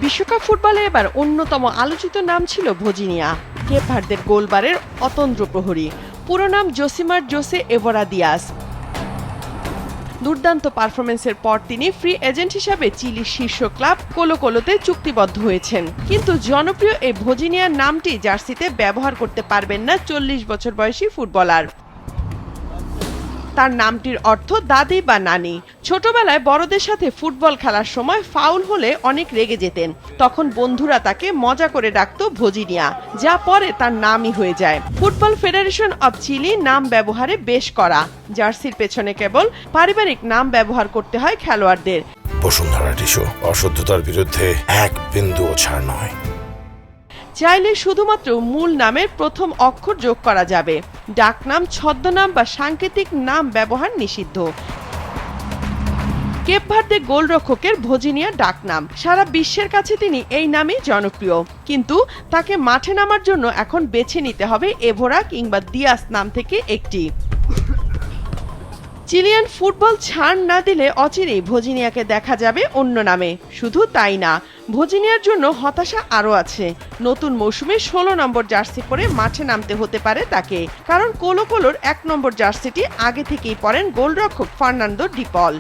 বিশ্বকাপ ফুটবলে এবার অন্যতম আলোচিত নাম ছিল ভজিনিয়া, কেপ ভার্দের গোলবারের অতন্দ্র প্রহরী। পুরো নাম জোসিমার জোসে এভোরা দিয়াস। দুর্দান্ত পারফরমেন্সের পর তিনি ফ্রি এজেন্ট হিসাবে চিলির শীর্ষ ক্লাব কোলো কোলোতে চুক্তিবদ্ধ হয়েছেন। কিন্তু জনপ্রিয় এই ভজিনিয়ার নামটি জার্সিতে ব্যবহার করতে পারবেন না 40 বছর বয়সী ফুটবলার। তার নামটির অর্থ দাদি বা নানি। ছোটবেলায় বড়দের সাথে ফুটবল খেলার সময় ফাউল হলে অনেক রেগে যেতেন। তখন বন্ধুরা তাকে মজা করে ডাকতো ভজিনিয়া, যা পরে তার নামই হয়ে যায়। ফুটবল ফেডারেশন অব চিলি নাম ব্যবহারে বেশ কড়া। জার্সির পেছনে কেবল পারিবারিক নাম ব্যবহার করতে হয় খেলোয়াড়দের। বসুন্ধরা টিস্যু, অশুদ্ধতার বিরুদ্ধে এক বিন্দুও ছাড় নয়। চাইলে শুধুমাত্র মূল নামের প্রথম অক্ষর যোগ করা যাবে। ডাকনাম, ছদ্মনাম বা সাংকেতিক নাম ব্যবহার নিষিদ্ধ। কেপ ভার্দে গোলরক্ষকের ভজিনিয়া ডাকনাম। সারা বিশ্বের কাছে তিনি এই নামই জনপ্রিয়। কিন্তু তাকে মাঠে নামার জন্য এখন বেছে নিতে হবে এভোরা কিংবা দিয়াস নাম থেকে একটি। চিলিয়ান ফুটবল ছাড় না দিলে অচিরেই ভজিনিয়াকে দেখা যাবে অন্য নামে। শুধু তাই না, ভজিনিয়ার জন্য হতাশা আরও আছে। নতুন মৌসুমে 16 নম্বর জার্সি পরে মাঠে নামতে হতে পারে তাকে, কারণ কোলো কোলোর 1 নম্বর জার্সিটি আগে থেকেই পরেন গোলরক্ষক ফার্নান্দো ডি পল।